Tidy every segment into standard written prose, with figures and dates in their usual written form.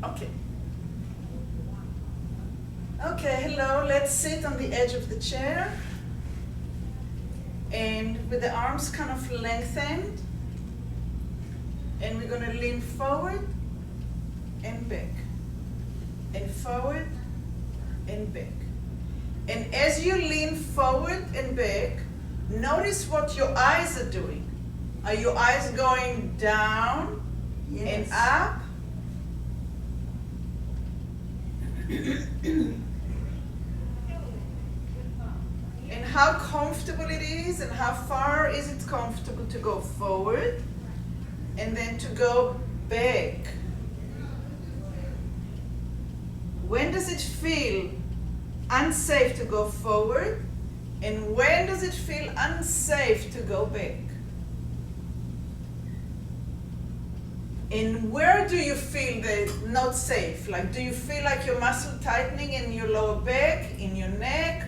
Okay. Okay, hello. Let's sit on the edge of the chair. And with the arms kind of lengthened. And we're going to lean forward and back. And forward and back. And as you lean forward and back, notice what your eyes are doing. Are your eyes going down and up? And how comfortable it is, and how far is it comfortable to go forward and then to go back? When does it feel unsafe to go forward, and when does it feel unsafe to go back? And where do you feel not safe? Like, do you feel like your muscle tightening in your lower back, in your neck?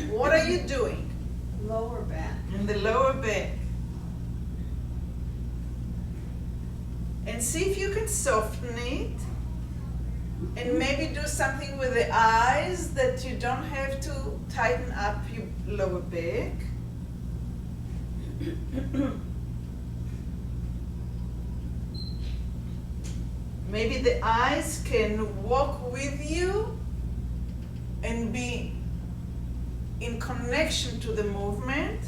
What are you doing? Lower back. In the lower back. And see if you can soften it. And maybe do something with the eyes that you don't have to tighten up your lower back. Maybe the eyes can walk with you and be in connection to the movement.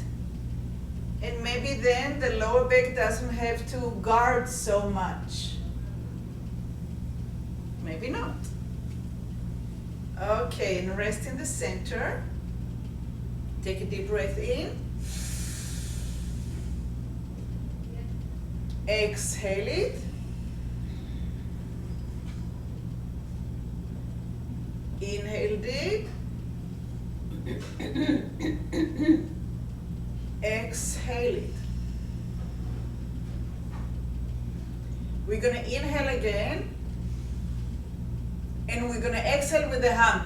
And maybe then the lower back doesn't have to guard so much. Maybe not. Okay, and rest in the center. Take a deep breath in. Exhale it. Inhale deep. Exhale it. We're going to inhale again. And we're going to exhale with the hum.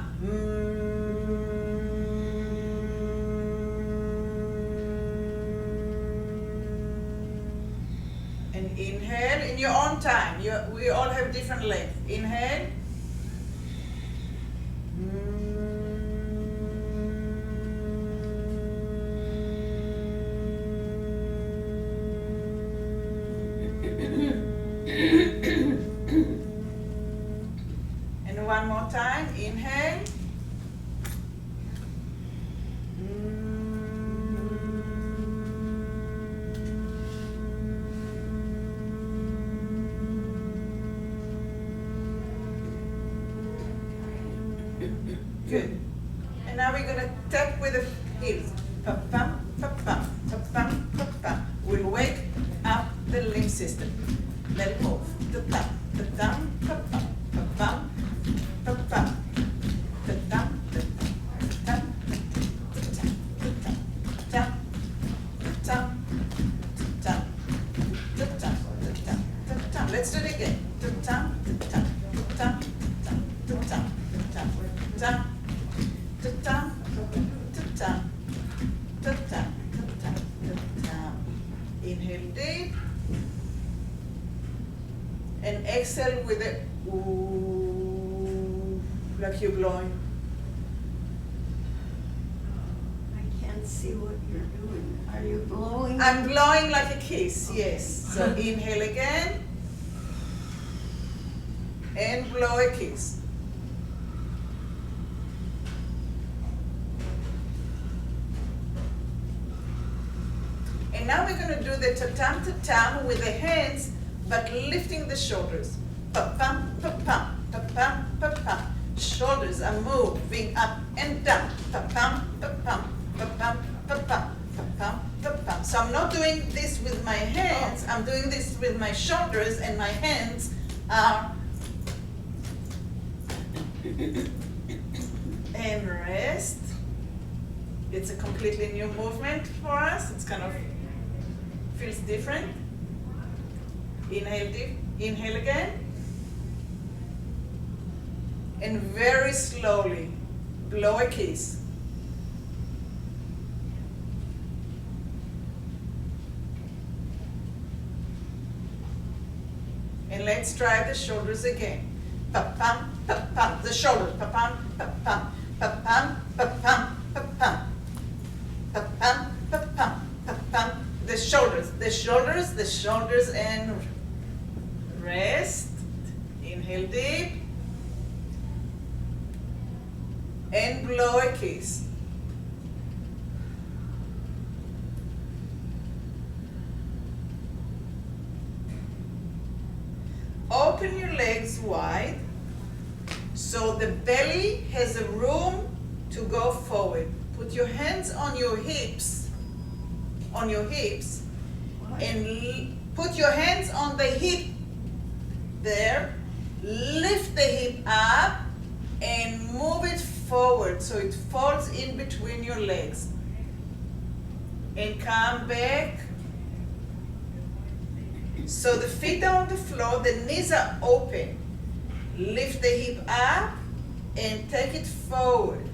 And inhale in your own time. We all have different length. Inhale. One more time, inhale. Good. And now we're going to tap with the heels. Pa-pam, pa-pam, pa-pam, pa-pam. We'll wake up the limb system. Let it move. Ta-pam, ta-pam, pa-pam, pa-pam. Let's do it again. Inhale deep and exhale with it. Like you're blowing. I can't see what you're doing. Are you blowing? I'm blowing like a kiss, yes. So inhale again. And blow a kiss. And now we're going to do the tatam tatam with the hands, but lifting the shoulders. Pa-pam, pa-pam, pa-pam, pa-pam. Shoulders are moving up and down. Pa-pam, pa-pam, pa-pam, pa-pam, pa-pam, pa-pam. So I'm not doing this with my hands, I'm doing this with my shoulders, and my hands are. And rest. It's a completely new movement for us. It's kind of feels different. Inhale deep, inhale again. And very slowly blow a kiss. And let's try the shoulders again. pa-pam, pa-pam. The shoulders, pa-pam, pa-pam, pa-pam, pa-pam, pa-pam. Pa-pam, pa-pam, pa-pam. The shoulders, the shoulders, the shoulders, and rest. Inhale deep. And blow a kiss. Open your legs wide so the belly has a room to go forward. Put your hands on your hips, and put your hands on the hip there. Lift the hip up and move it forward so it falls in between your legs. And come back. So the feet are on the floor, the knees are open. Lift the hip up and take it forward.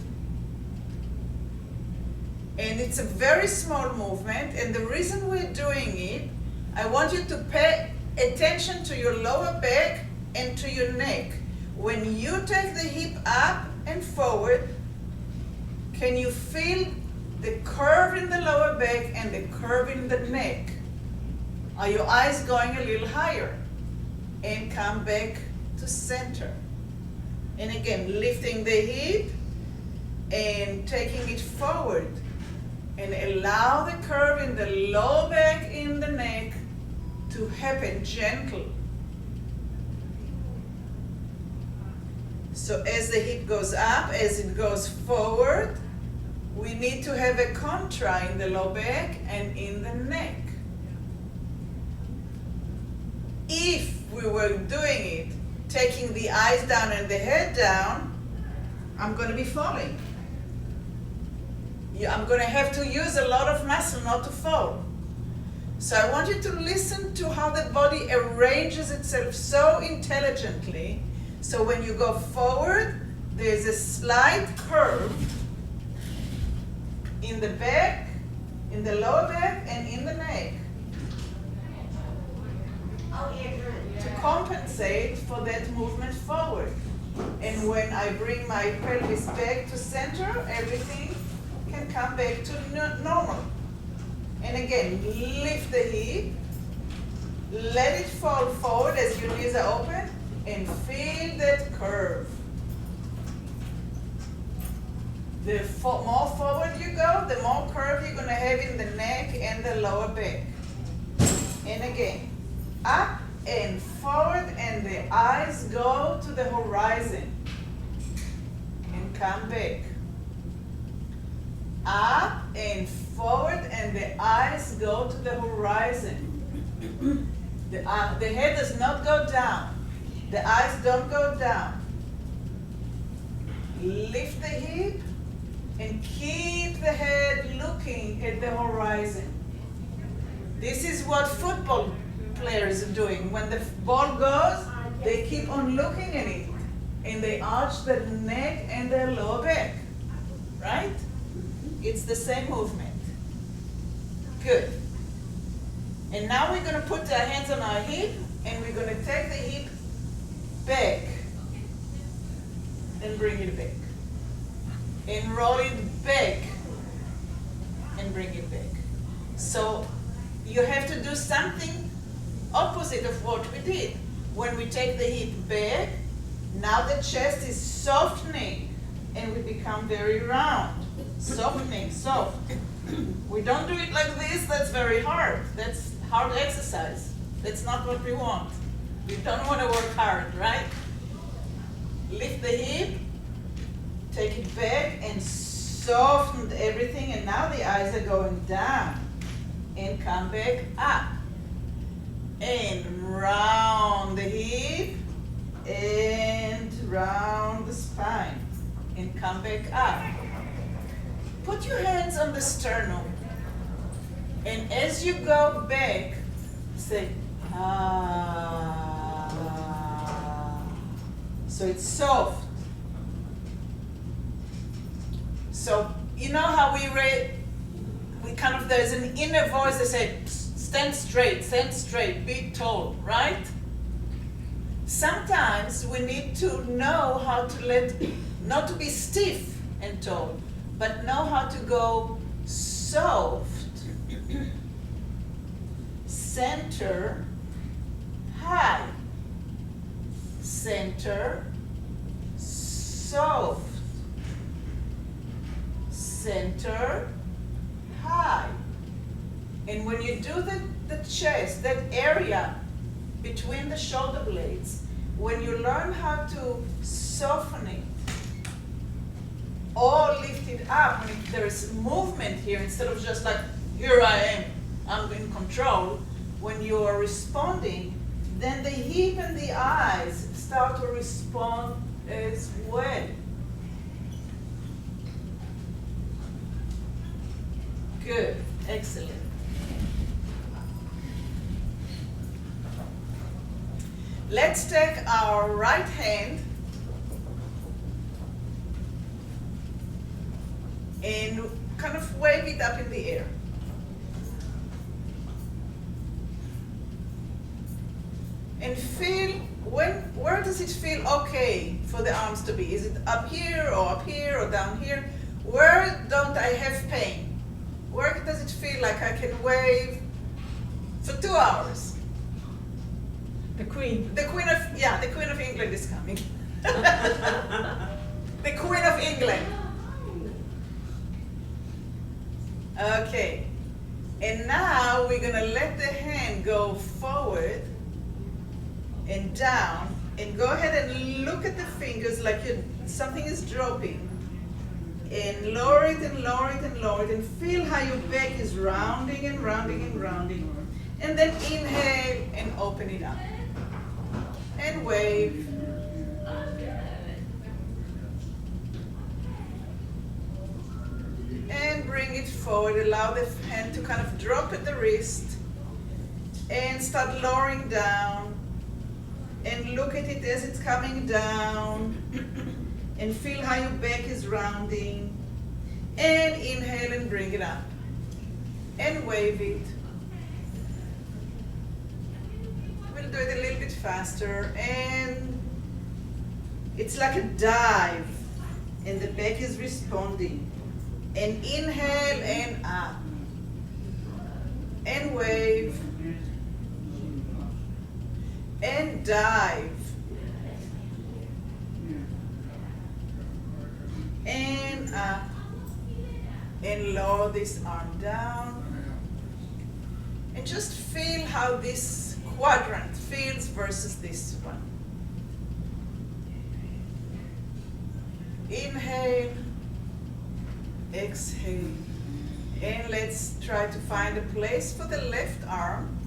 And it's a very small movement, and the reason we're doing it, I want you to pay attention to your lower back and to your neck. When you take the hip up and forward, can you feel the curve in the lower back and the curve in the neck? Are your eyes going a little higher? And come back to center. And again, lifting the hip and taking it forward. And allow the curve in the lower back, in the neck, to happen gentle. So as the hip goes up, as it goes forward, we need to have a contra in the lower back and in the neck. If we were doing it, taking the eyes down and the head down, I'm going to be falling. I'm going to have to use a lot of muscle not to fall. So I want you to listen to how the body arranges itself so intelligently. So when you go forward, there's a slight curve in the back, in the lower back, and in the neck. To compensate for that movement forward. And when I bring my pelvis back to center, everything can come back to normal. And again, lift the hip, let it fall forward as your knees are open, and feel that curve. The more forward you go, the more curve you're going to have in the neck and the lower back. And again, up and forward, and the eyes go to the horizon. And come back. Up and forward, and the eyes go to the horizon. The head does not go down. The eyes don't go down. Lift the hip and keep the head looking at the horizon. This is what football players are doing. When the ball goes, they keep on looking at it, and they arch the neck and their lower back, right? It's the same movement. Good. And now we're going to put our hands on our hip, and we're going to take the hip back and bring it back. And roll it back and bring it back. So you have to do something opposite of what we did. When we take the hip back, now the chest is softening and we become very round. Softening, soft. We don't do it like this, that's very hard. That's hard exercise. That's not what we want. We don't want to work hard, right? Lift the hip, take it back and soften everything, and now the eyes are going down. And come back up. And round the hip and round the spine. And come back up. Put your hands on the sternum. And as you go back, say, ah. So it's soft. So you know how we kind of, there's an inner voice that says, stand straight, be tall, right? Sometimes we need to know how to not to be stiff and tall, but know how to go soft, center, high, center, soft, center, high. And when you do the chest, that area between the shoulder blades, when you learn how to soften it or lift it up, when there's movement here, instead of just like, here I am, I'm in control, when you are responding, then the hip and the eyes start to respond as well. Good, excellent. Let's take our right hand and kind of wave it up in the air. And feel, where does it feel okay for the arms to be? Is it up here or down here? Where don't I have pain? Where does it feel like I can wave for 2 hours? The Queen. The Queen of England is coming. The Queen of England. Okay. And now we're gonna let the hand go forward and down, and go ahead and look at the fingers like something is dropping. And lower it and lower it and lower it, and feel how your back is rounding and rounding and rounding. And then inhale and open it up. And wave. And bring it forward. Allow the hand to kind of drop at the wrist. And start lowering down. And look at it as it's coming down. And feel how your back is rounding. And inhale and bring it up. And wave it. We'll do it a little bit faster. And it's like a dive. And the back is responding. And inhale and up. And wave. And dive. And up. And lower this arm down. And just feel how this quadrant feels versus this one. Inhale. Exhale. And let's try to find a place for the left arm.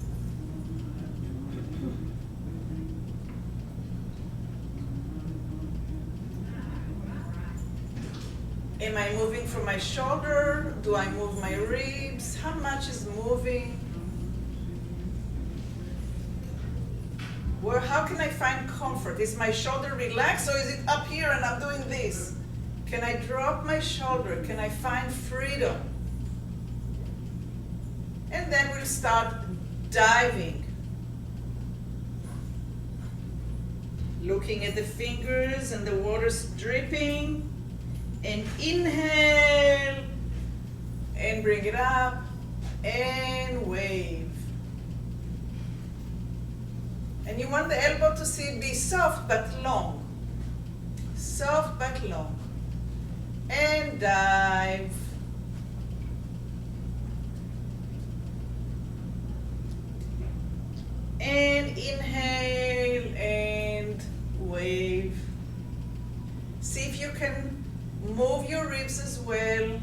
Am I moving from my shoulder? Do I move my ribs? How much is moving? How can I find comfort? Is my shoulder relaxed, or is it up here and I'm doing this? Can I drop my shoulder? Can I find freedom? And then we'll start diving. Looking at the fingers and the water's dripping. And inhale. And bring it up. And wave. And you want the elbow to be soft but long. Soft but long. And dive. And inhale and wave. See if you can move your ribs as well.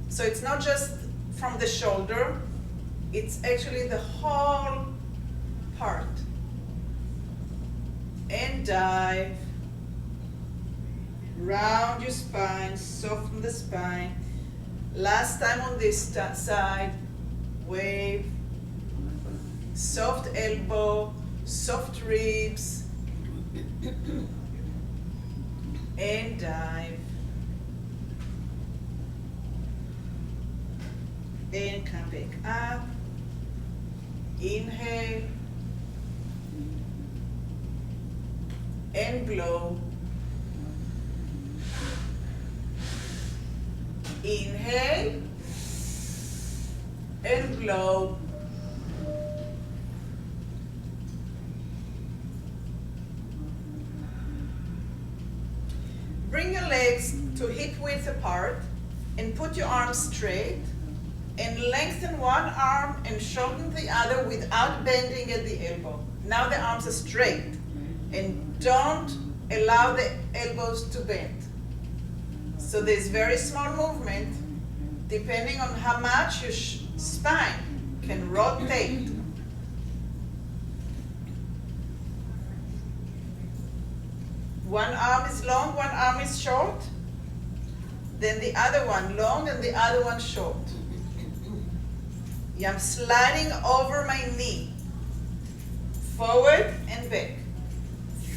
So it's not just from the shoulder, it's actually the whole part. And dive. Round your spine, soften the spine. Last time on this side, wave. Soft elbow, soft ribs. And dive. And come back up. Inhale. and blow. Inhale and blow. Bring your legs to hip width apart and put your arms straight and lengthen one arm and shorten the other without bending at the elbow. Now the arms are straight and don't allow the elbows to bend. So there's very small movement depending on how much your spine can rotate. One arm is long, one arm is short. Then the other one long and the other one short. I'm sliding over my knee. Forward and back.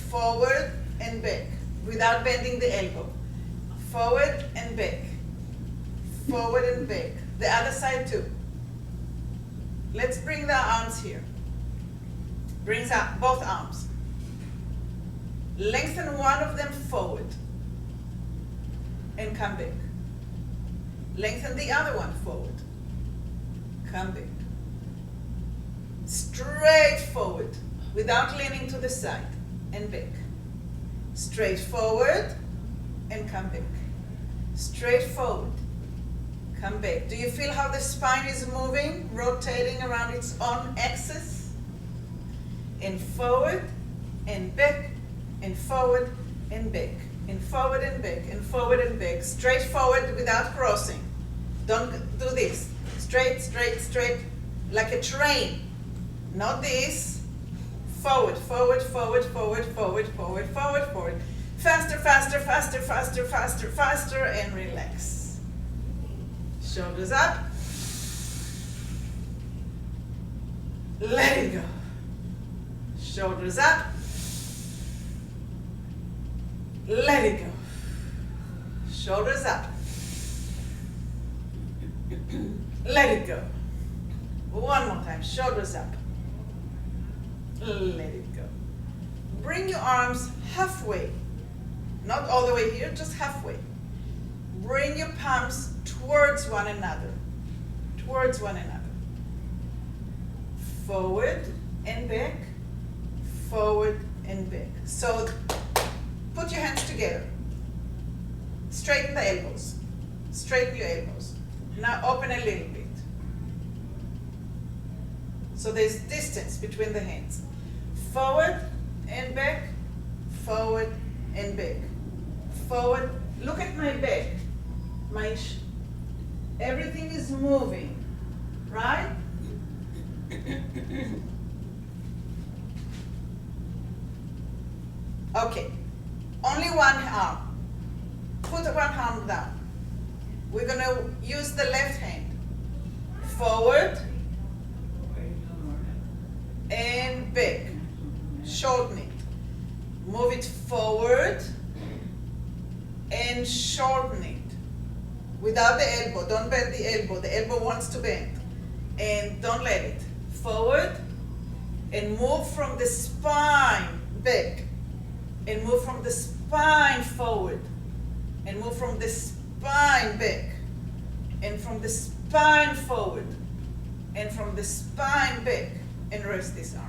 Forward and back. Without bending the elbow. Forward and back. Forward and back. The other side too. Let's bring the arms here. Brings up both arms. Lengthen one of them forward and come back. Lengthen the other one forward. Come back. Straight forward without leaning to the side and back. Straight forward and come back. Straight forward. Come back. Do you feel how the spine is moving, rotating around its own axis? And forward and back. And forward and back, and forward and back, and forward and back. Straight forward without crossing. Don't do this. Straight, straight, straight, like a train. Not this. Forward, forward, forward, forward, forward, forward, forward, forward. Faster, faster, faster, faster, faster, faster, and relax. Shoulders up. Let it go. Shoulders up. Let it go. Shoulders up. Let it go. One more time. Shoulders up. Let it go. Bring your arms halfway. Not all the way here, just halfway. Bring your palms towards one another. Towards one another. Forward and back. Forward and back. So put your hands together. Straighten the elbows. Straighten your elbows. Now open a little bit. So there's distance between the hands. Forward and back. Forward and back. Forward. Look at my back. Everything is moving. Right? Okay. Only one arm. Put one arm down. We're going to use the left hand. Forward and back. Shorten it. Move it forward and shorten it. Without the elbow. Don't bend the elbow. The elbow wants to bend. And don't let it. Forward and move from the spine back. And move from the spine forward. And move from the spine back. And from the spine forward. And from the spine back. And rest this arm.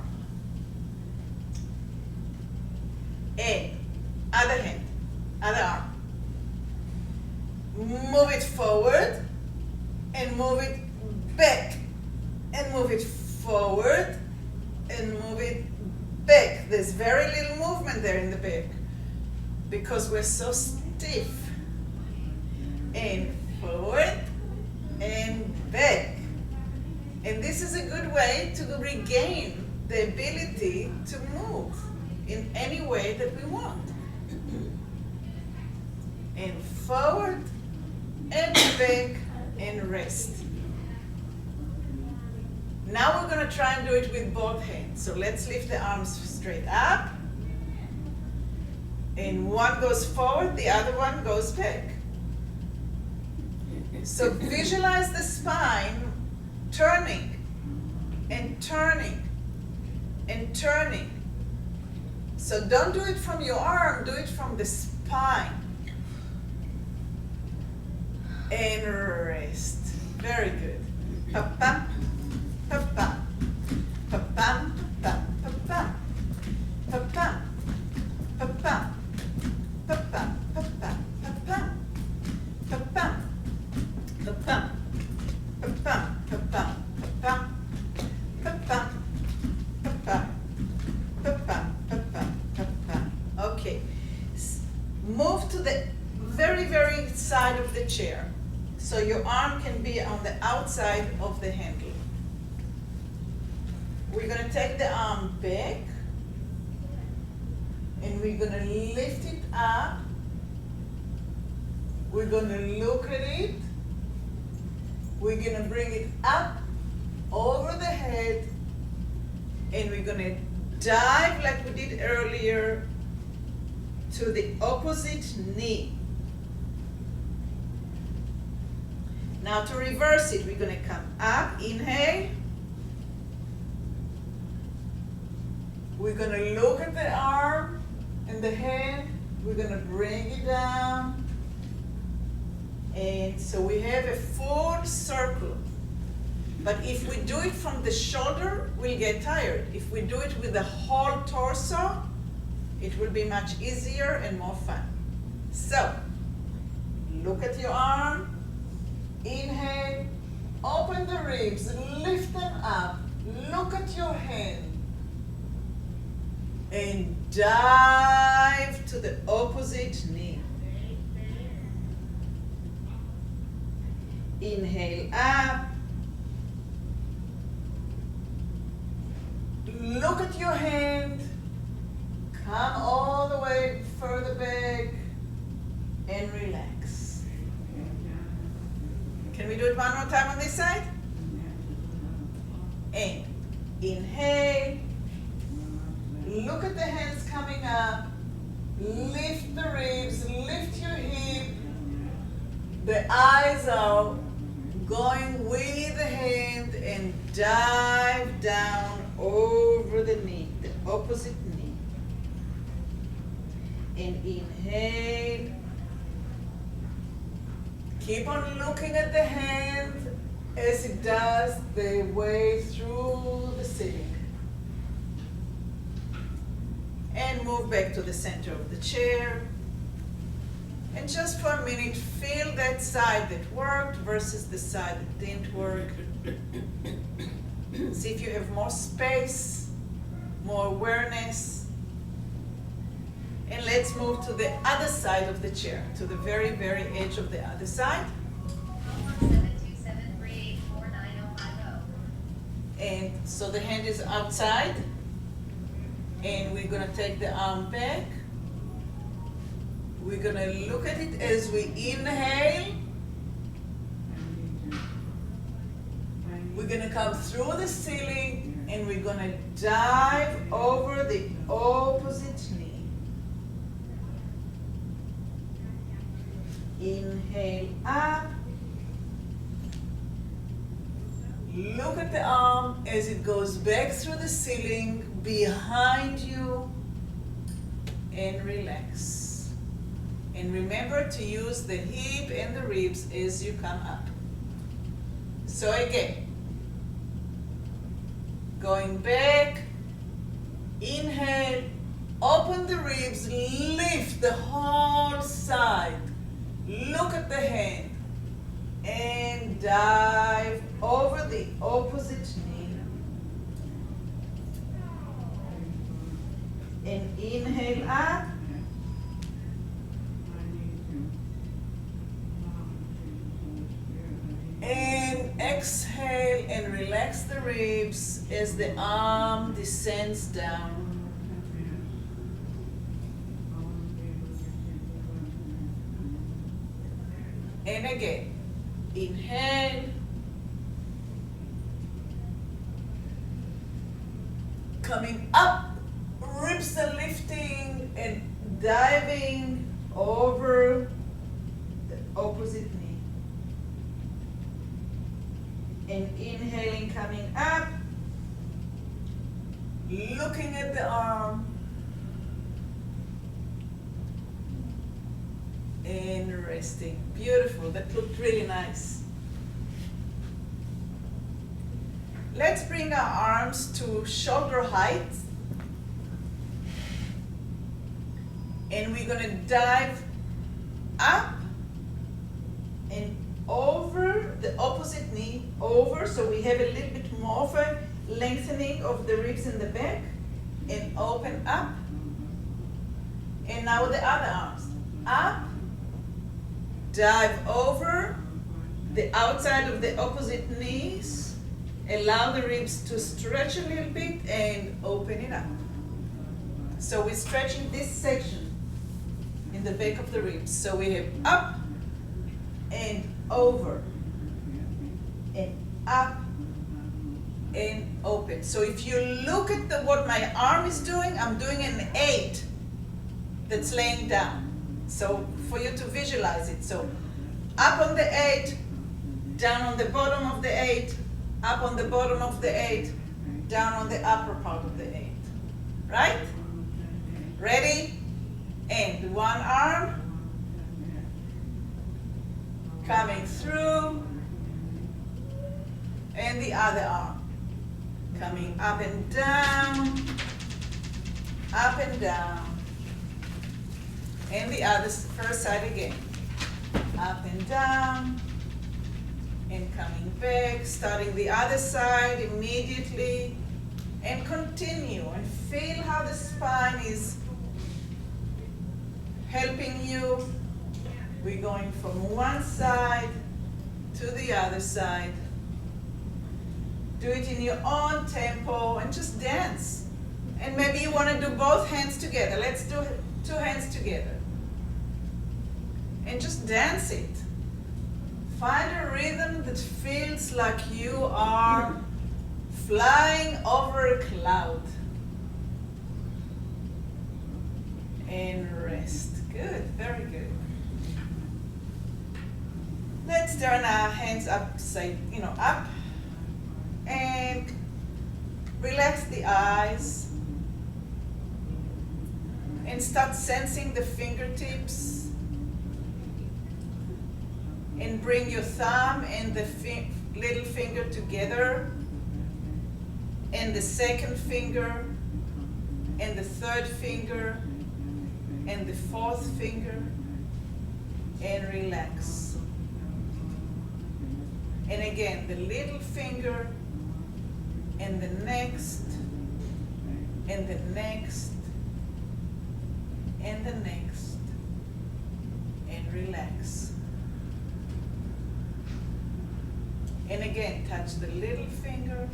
And other hand, other arm. Move it forward. And move it back. And move it forward. And move it back. There's very little movement there in the back because we're so stiff. And forward and back. And this is a good way to regain the ability to move in any way that we want. And forward and back and rest. Now we're going to try and do it with both hands. So let's lift the arms straight up. And one goes forward, the other one goes back. So visualize the spine turning and turning and turning. So don't do it from your arm, do it from the spine. And rest. Very good. Pa-pam, pa-pam, pa-pam, pa-pam, pa-pam, pa-pam, pa-pam, pa-pam, pa-pam, pa-pam, pa-pam, pa-pam, pa-pam, pa-pam, pa-pam, pa-pam, pa-pam, pa-pam, pa-pam, pa-pam. Okay. Move to the very, very side of the chair. So your arm can be on the outside of the handle. We're gonna take the arm back and we're gonna lift it up. We're gonna look at it. We're gonna bring it up over the head and we're gonna dive like we did earlier to the opposite knee. Now to reverse it, we're gonna come up, inhale. We're gonna look at the arm and the hand. We're gonna bring it down. And so we have a full circle. But if we do it from the shoulder, we'll get tired. If we do it with the whole torso, it will be much easier and more fun. So, look at your arm. Inhale, open the ribs, lift them up, look at your hand, and dive to the opposite knee. Inhale up, look at your hand, come all the way further back, and relax. Can we do it one more time on this side? And inhale, look at the hands coming up, lift the ribs, lift your hip, the eyes are going with the hand and dive down over the knee, the opposite knee. And inhale. Keep on looking at the hand as it does the way through the ceiling. And move back to the center of the chair. And just for a minute, feel that side that worked versus the side that didn't work. See if you have more space, more awareness. And let's move to the other side of the chair, to the very, very edge of the other side. 727-384-9050. And so the hand is outside. And we're gonna take the arm back. We're gonna look at it as we inhale. We're gonna come through the ceiling and we're gonna dive over the opposite knee. Inhale up. Look at the arm as it goes back through the ceiling behind you and relax. And remember to use the hip and the ribs as you come up. So again, going back, inhale, open the ribs, lift the whole side. Look at the hand and dive over the opposite knee. And inhale up. And exhale and relax the ribs as the arm descends down. And again, inhale. Coming up, ribs are lifting and diving over the opposite knee. And inhaling, coming up, looking at the arm, And resting. Beautiful. That looked really nice. Let's bring our arms to shoulder height. And we're going to dive up and over the opposite knee, over, so we have a little bit more of a lengthening of the ribs in the back, and open up. And now the other arms, up, dive over the outside of the opposite knees, allow the ribs to stretch a little bit and open it up. So we're stretching this section in the back of the ribs. So we have up and over and up and open. So if you look at what my arm is doing, I'm doing an 8 that's laying down. So for you to visualize it. So up on the 8, down on the bottom of the 8, up on the bottom of the 8, down on the upper part of the 8. Right? Ready? And one arm coming through, and the other arm coming up and down, and the other first side again, up and down, and coming back, starting the other side immediately, and continue, and feel how the spine is helping you. We're going from one side to the other side. Do it in your own tempo and just dance. And maybe you want to do both hands together. Let's do 2 hands together. And just dance it. Find a rhythm that feels like you are flying over a cloud. And rest. Good, very good. Let's turn our hands up, up, and relax the eyes, and start sensing the fingertips, and bring your thumb and the little finger together, and the second finger, and the third finger, and the fourth finger, and relax. And again, the little finger, and the next, and the next, and the next, and relax. And again, touch the little finger,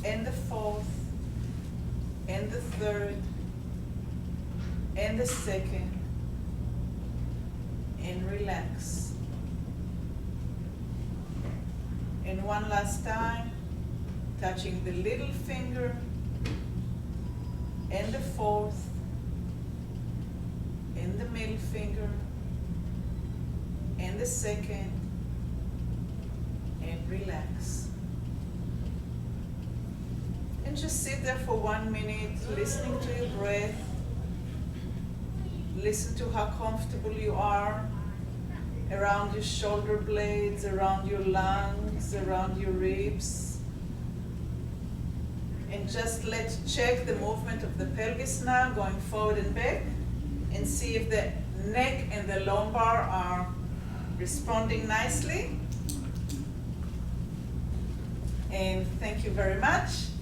and the fourth, and the third, and the second, and relax. And one last time, touching the little finger, and the fourth, and the middle finger, and the second, and relax. And just sit there for 1 minute, listening to your breath. Listen to how comfortable you are around your shoulder blades, around your lungs, around your ribs. And just let's check the movement of the pelvis now, going forward and back, and see if the neck and the lumbar are responding nicely. And thank you very much.